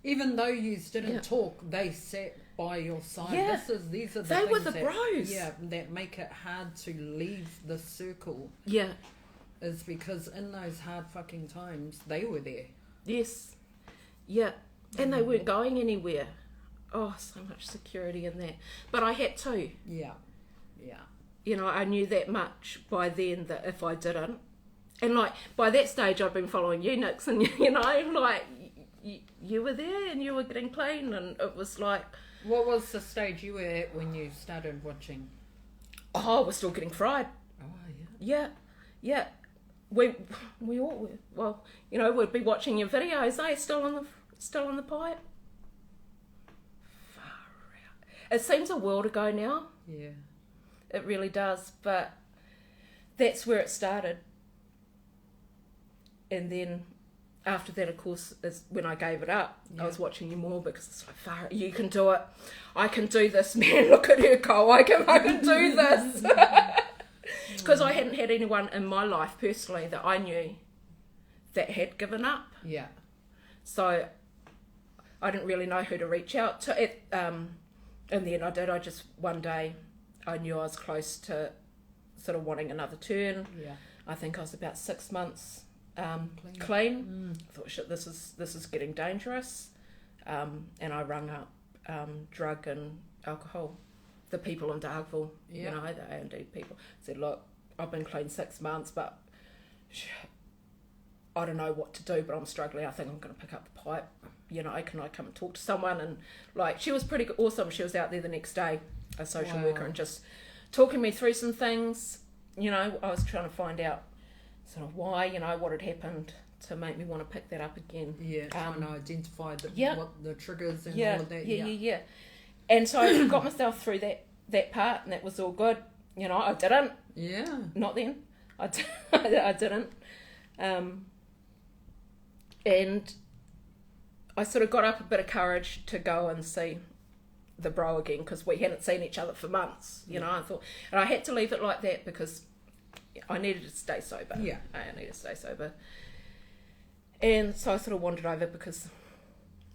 Even though you didn't talk, they sat by your side. Yeah. These are the They things were the bros. Yeah, that make it hard to leave the circle. Yeah. Is because in those hard fucking times, they were there. Yes. Yeah. And they weren't going anywhere. Oh, so much security in that. But I had to. Yeah. Yeah. You know, I knew that much by then, that if I didn't, and like by that stage I'd been following you, Nix, and you know, like you were there and you were getting clean, and it was like... What was the stage you were at when you started watching? Oh, we're still getting fried. Oh, yeah. Yeah. We all were. Well, you know, we'd be watching your videos, still on the pipe. Far out. It seems a world ago now. Yeah. It really does, but that's where it started. And then after that, of course, is when I gave it up. I was watching you more because it's like, far, you can do it. I can do this, man. Look at her go. I can do this. Because I hadn't had anyone in my life personally that I knew that had given up. Yeah. So I didn't really know who to reach out to. And then I did. I just, one day, I knew I was close to sort of wanting another turn. Yeah. I think I was about 6 months clean. I thought, shit, this is getting dangerous. And I rung up drug and alcohol, the people in Dargville, you know, the A&D people. Said, look, I've been clean 6 months, but I don't know what to do, but I'm struggling. I think I'm going to pick up the pipe. You know, can I come and talk to someone? And like, she was pretty awesome. She was out there the next day, a social worker, and just talking me through some things. You know, I was trying to find out sort of why, you know, what had happened to make me want to pick that up again. Yeah, trying to identify what the triggers and all of that. Yeah. And so I got myself through that part, and that was all good. You know, I didn't. Yeah. Not then. I didn't. And I sort of got up a bit of courage to go and see the bro again, because we hadn't seen each other for months. You know, I thought, and I had to leave it like that because I needed to stay sober. Yeah. I needed to stay sober. And so I sort of wandered over because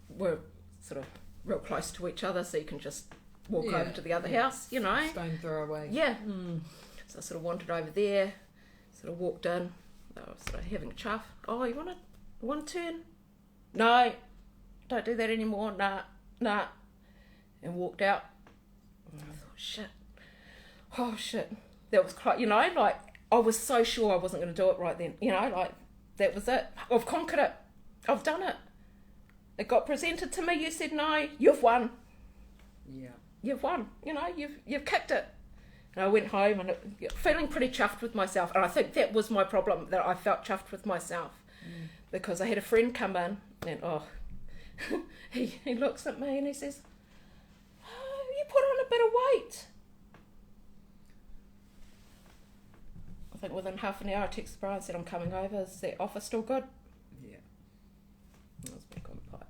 we're sort of real close to each other, so you can just walk over to the other house, you know. Stone throw away. Yeah. So I sort of wandered over there, sort of walked in. They were sort of having a chuff. Oh, you want to turn? No, don't do that anymore. Nah. And walked out. And I thought, shit. Oh, shit. That was quite, you know, like, I was so sure I wasn't going to do it right then. You know, like, that was it. I've conquered it. I've done it. It got presented to me. You said no. You've won. Yeah. You've won. You know, you've kicked it. And I went home and feeling pretty chuffed with myself. And I think that was my problem, that I felt chuffed with myself. Because I had a friend come in and, he looks at me and he says, oh, you put on a bit of weight. I think within half an hour I texted Brian and said, I'm coming over. Is that offer still good? Yeah. I was back on pipe.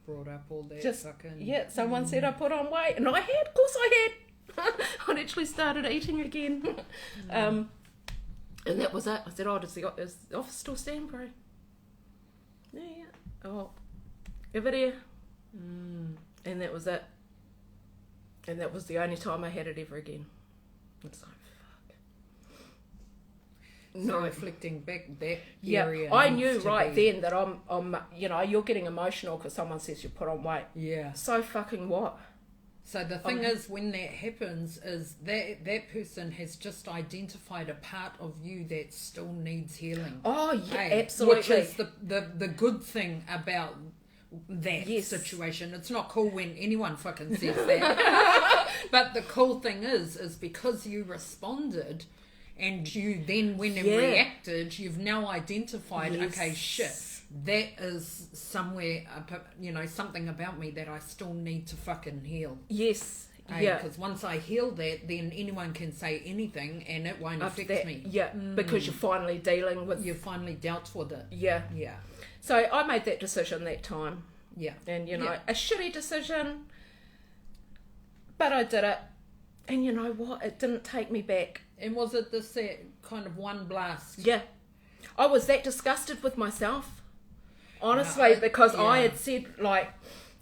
Brought up all that Just, fucking... yeah, someone said I put on weight. And I had, of course I had. I'd actually started eating again. And that was it. I said, is the office still standing, bro? Yeah. Oh, over there. And that was it. And that was the only time I had it ever again. It's like, fuck. So reflecting back that yeah, area... I knew right then that I'm, you know, you're getting emotional because someone says you put on weight. Yeah. So fucking what? So the thing is, when that happens, is that person has just identified a part of you that still needs healing. Oh, yeah, absolutely. Which is the good thing about that situation. It's not cool when anyone fucking says that. But the cool thing is because you responded and you then went and reacted, you've now identified, okay, shit, that is somewhere, you know, something about me that I still need to fucking heal. Yes. Yeah. Because once I heal that, then anyone can say anything and it won't affect me. Yeah, because you're finally dealing with... You've finally dealt with it. Yeah. Yeah. So I made that decision that time. Yeah. And, you know, a shitty decision, but I did it. And you know what? It didn't take me back. And was it this kind of one blast? Yeah. I was that disgusted with myself, honestly, because I had said, like,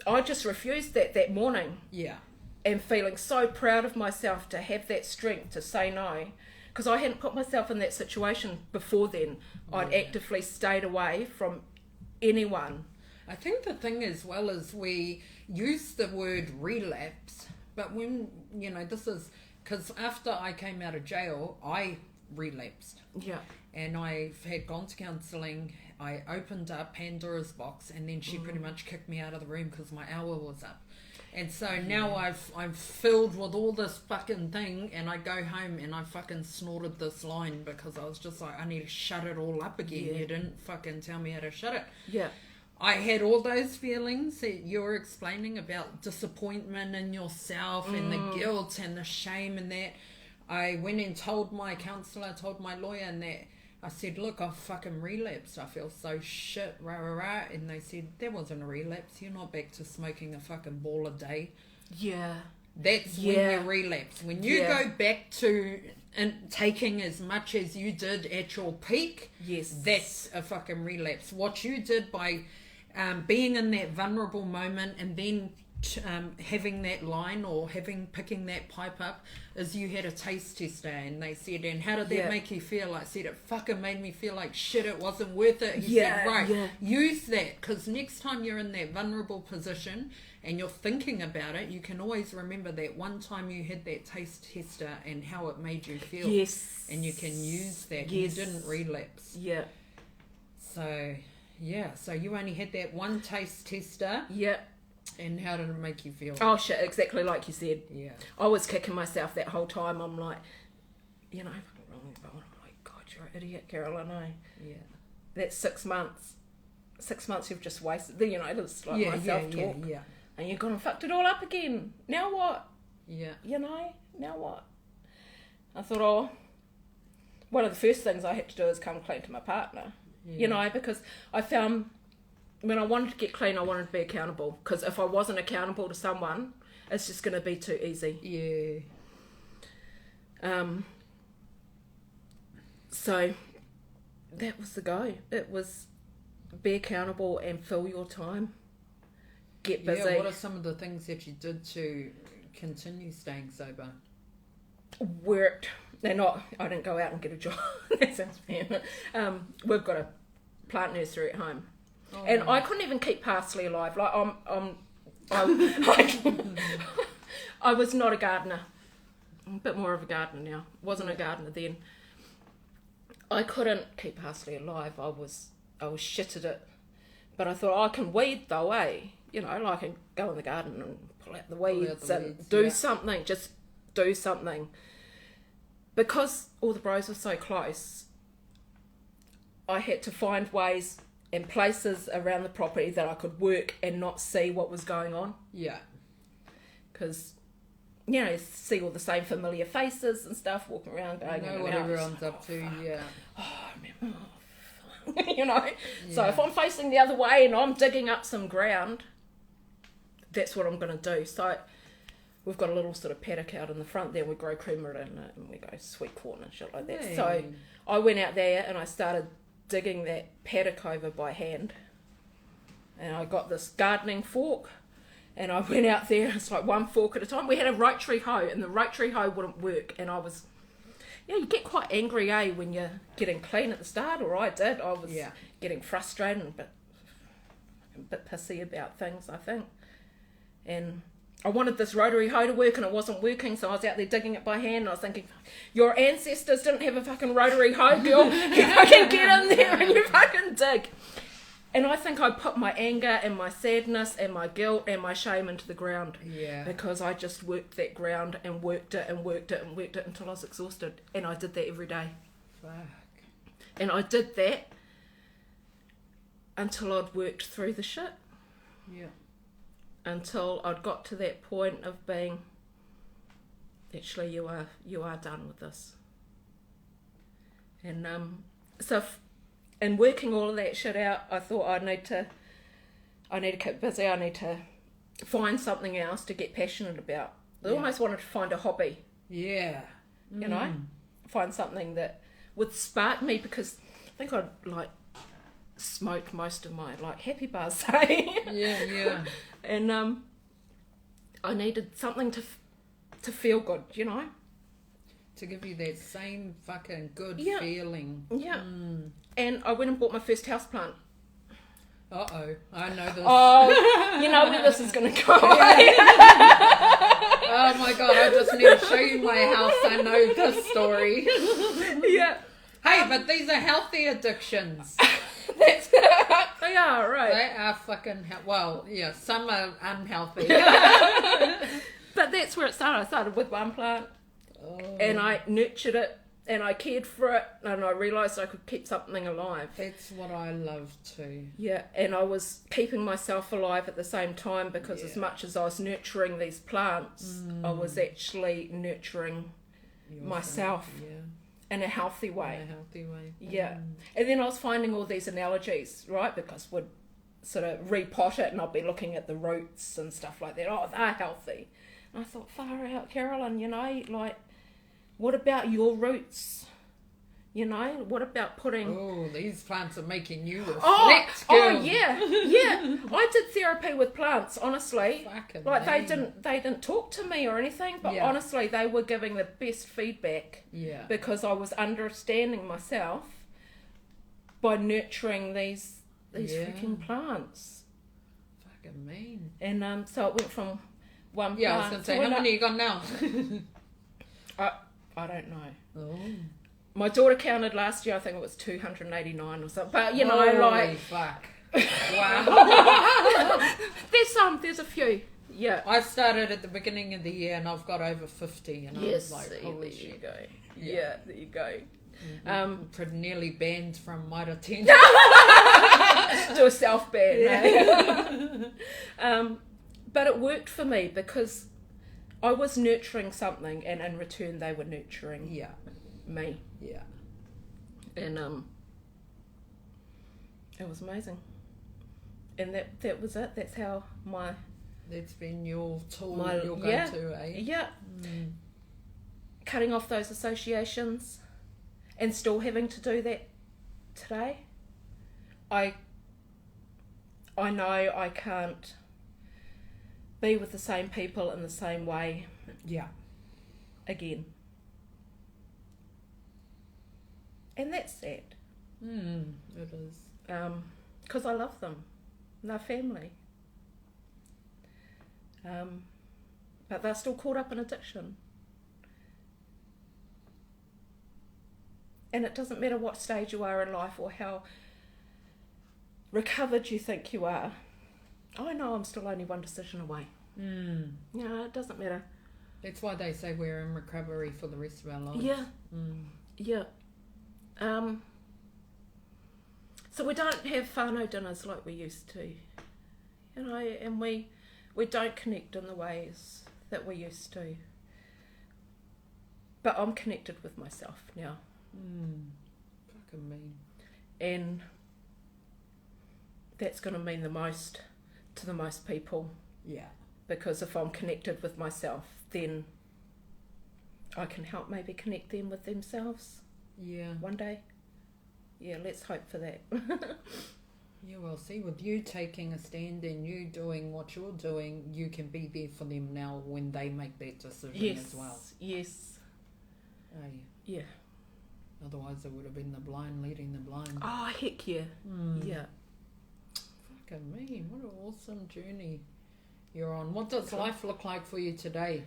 I just refused that morning. Yeah. And feeling so proud of myself to have that strength to say no. Because I hadn't put myself in that situation before then. I'd actively stayed away from anyone. I think the thing as well is we use the word relapse, but when, you know, this is... Because after I came out of jail, I relapsed. Yeah. And I had gone to counselling. I opened up Pandora's box, and then she pretty much kicked me out of the room because my hour was up. And so now I'm filled with all this fucking thing, and I go home and I fucking snorted this line because I was just like, I need to shut it all up again. You didn't fucking tell me how to shut it. Yeah. I had all those feelings that you're explaining about disappointment in yourself and the guilt and the shame and that. I went and told my counsellor, told my lawyer, and that I said, look, I've fucking relapsed. I feel so shit, rah, rah, rah. And they said, that wasn't a relapse. You're not back to smoking a fucking ball a day. Yeah. That's when you relapse. When you go back to taking as much as you did at your peak, that's a fucking relapse. What you did by being in that vulnerable moment and then having that line or picking that pipe up is you had a taste tester, and they said, and how did that make you feel? I said, it fucking made me feel like shit, it wasn't worth it. He said, right, use that, because next time you're in that vulnerable position and you're thinking about it, you can always remember that one time you had that taste tester and how it made you feel, and you can use that. You didn't relapse. So so you only had that one taste tester. And how did it make you feel? Oh shit, exactly like you said. Yeah. I was kicking myself that whole time. I'm like, you know, I'm like, God, you're an idiot, Carolyn. Yeah. That's 6 months. 6 months you've just wasted. You know, it's like my self-talk. Yeah. And you've gone and fucked it all up again. Now what? Yeah. You know, now what? I thought, one of the first things I had to do is come clean to my partner. You know, because I found... When I wanted to get clean, I wanted to be accountable. Because if I wasn't accountable to someone, it's just going to be too easy. Yeah. So, that was the go. It was be accountable and fill your time. Get busy. Yeah, what are some of the things that you did to continue staying sober? Worked. I didn't go out and get a job. That sounds bad. We've got a plant nursery at home. Oh, and I couldn't even keep parsley alive. Like I was not a gardener. I'm a bit more of a gardener now. Wasn't a gardener then. I couldn't keep parsley alive. I was shit at it. But I thought, I can weed though, eh? You know, like I can go in the garden and pull out the weeds and do something. Just do something. Because all the bros were so close, I had to find ways and places around the property that I could work and not see what was going on. Yeah. Because you know, see all the same familiar faces and stuff, walking around, going in and what out. everyone's up to, yeah. You know? Yeah. So if I'm facing the other way and I'm digging up some ground, that's what I'm going to do. So we've got a little sort of paddock out in the front there. We grow creamer in it and we go sweet corn and shit like that. Hey. So I went out there and I started digging that paddock over by hand. And I got this gardening fork and I went out there. It's like one fork at a time. We had a rotary hoe and the rotary hoe wouldn't work. And I was... you get quite angry, when you're getting clean at the start, or I did. I was getting frustrated and a bit pissy about things, I think. And I wanted this rotary hoe to work and it wasn't working, so I was out there digging it by hand and I was thinking, your ancestors didn't have a fucking rotary hoe, girl. You fucking get in there and you fucking dig. And I think I put my anger and my sadness and my guilt and my shame into the ground. Yeah. Because I just worked that ground and worked it and worked it and worked it until I was exhausted. And I did that every day. Fuck. And I did that until I'd worked through the shit. Yeah. Until I'd got to that point of being, actually, you are done with this. And in working all of that shit out, I thought I need to keep busy. I need to find something else to get passionate about. I almost wanted to find a hobby. Yeah. You know, find something that would spark me, because I think I'd like smoked most of my like happy bars. Yeah. And I needed something to feel good, you know. To give you that same fucking good feeling. Yeah. And I went and bought my first houseplant. Uh-oh. I know this. Oh, you know where this is going to go. Oh my God, I just need to show you my house. I know this story. Yeah. Hey, but these are healthy addictions. They are, right. They are fucking... some are unhealthy. But that's where it started. I started with one plant. And I nurtured it and I cared for it and I realised I could keep something alive. That's what I love too. Yeah, and I was keeping myself alive at the same time, because as much as I was nurturing these plants, I was actually nurturing myself in a healthy way. Yeah. And then I was finding all these analogies, right? Because we'd sort of repot it and I'd be looking at the roots and stuff like that. Oh, they're healthy. And I thought, far out, Carolyn, you know, like, what about your roots? You know, what about putting... Oh, these plants are making you reflect, girl. Oh, yeah. I did therapy with plants, honestly. Fucking like, they didn't talk to me or anything, but honestly, they were giving the best feedback. Yeah. Because I was understanding myself by nurturing these freaking plants. Fucking mean. And so it went from one plant... Yeah, I was going to say, how many you got now? I don't know. Oh. My daughter counted last year, I think it was 289 or something. But, you know, holy fuck. Wow. There's a few. Yeah. I started at the beginning of the year and I've got over 50. And yes, I was like, there you go. Yeah, there you go. Pretty nearly banned from Mitre 10. Do a self-ban. But it worked for me because I was nurturing something and in return they were nurturing me. Yeah. And it was amazing. And that was it. That's how that's been your tool, your go-to, eh? Yeah. Cutting off those associations and still having to do that today. I know I can't be with the same people in the same way again. And that's sad. It is. Because I love them. They're family. But they're still caught up in addiction. And it doesn't matter what stage you are in life or how recovered you think you are. I know I'm still only one decision away. It doesn't matter. That's why they say we're in recovery for the rest of our lives. Yeah. Yeah. So we don't have whānau dinners like we used to. You know, and we don't connect in the ways that we used to. But I'm connected with myself now. Fucking mean. And that's going to mean the most to the most people. Yeah. Because if I'm connected with myself, then I can help maybe connect them with themselves. Yeah. One day. Yeah, let's hope for that. Yeah, well, see, with you taking a stand and you doing what you're doing, you can be there for them now when they make that decision as well. Yes. Hey. Yeah. Otherwise, it would have been the blind leading the blind. Oh, heck yeah. Yeah. Fucking me. What an awesome journey you're on. What does life look like for you today?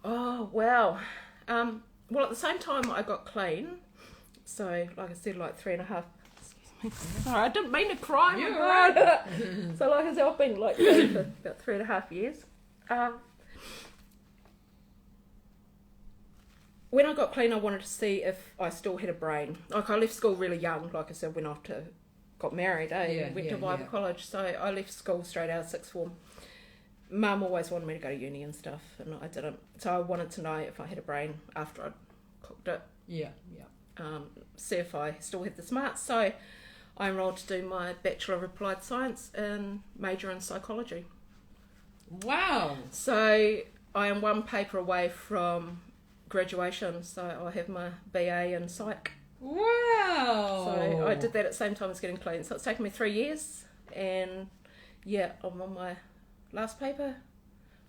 Oh, wow. Well, at the same time, I got clean. So, like I said, like 3.5... Sorry, I didn't mean to cry. You're right. So, like I said, I've been like clean for about 3.5 years. When I got clean, I wanted to see if I still had a brain. Like, I left school really young. Like I said, went off to... Got married, went to Bible college. So, I left school straight out of sixth form. Mum always wanted me to go to uni and stuff, and I didn't. So, I wanted to know if I had a brain after I'd cooked it. Yeah. See if I still had the smarts. So, I enrolled to do my Bachelor of Applied Science and major in psychology. Wow. So I am one paper away from graduation, so I have my BA in psych. Wow. So I did that at the same time as getting clean. So it's taken me 3 years, and yeah, I'm on my last paper.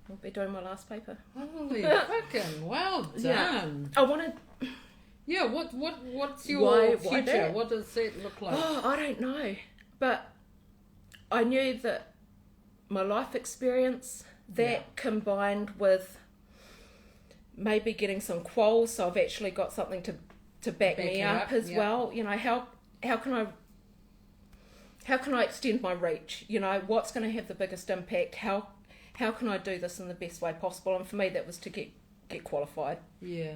I'll be doing my last paper. Holy fucking well done. I wanted... Yeah, what's your future? that? What does it look like? Oh, I don't know. But I knew that my life experience, that combined with maybe getting some quals, so I've actually got something to back me up as well. You know, how can I extend my reach? You know, what's going to have the biggest impact? How can I do this in the best way possible? And for me, that was to get qualified. Yeah.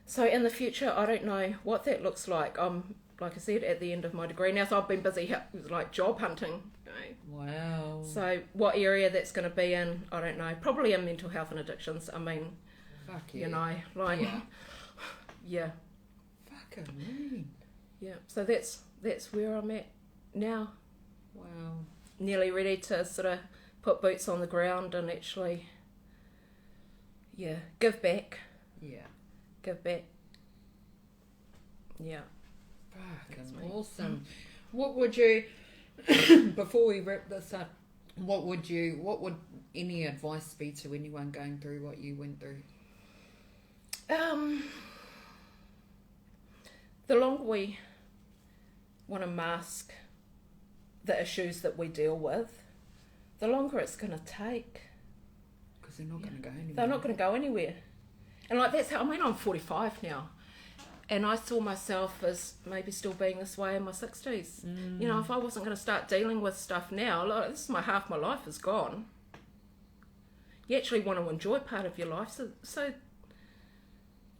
So in the future, I don't know what that looks like. I'm, like I said, at the end of my degree now, so I've been busy like job hunting. You know. Wow. So what area that's going to be in, I don't know. Probably in mental health and addictions. I mean, fuck yeah. you know, like, yeah. Fucking mean. Yeah. So that's where I'm at now. Wow. Nearly ready to sort of put boots on the ground and actually, give back. Yeah. Give back. Yeah. Fucking awesome. What would you, before we wrap this up, what would any advice be to anyone going through what you went through? The longer we want to mask the issues that we deal with, the longer it's going to take. Because they're not going to go anywhere. They're not going to go anywhere. And like that's how, I mean, I'm 45 now. And I saw myself as maybe still being this way in my 60s. You know, if I wasn't going to start dealing with stuff now, like, this is half my life is gone. You actually want to enjoy part of your life, so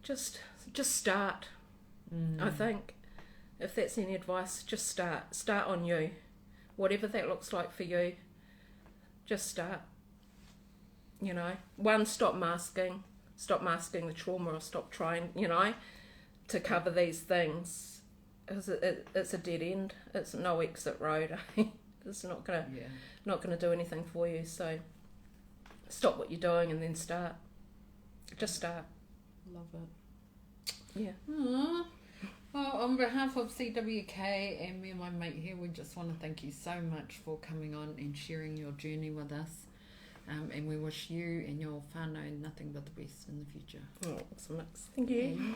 just start. I think, if that's any advice, just start on you, whatever that looks like for you. Just start. You know, stop masking the trauma, or stop trying, you know, to cover these things. It's a dead end. It's no exit road. It's not gonna do anything for you. So stop what you're doing and then start. Just start. Love it. Yeah. Aww. Well, on behalf of CWK and me and my mate here, we just want to thank you so much for coming on and sharing your journey with us. And we wish you and your whānau nothing but the best in the future. Oh, awesome. Thank you.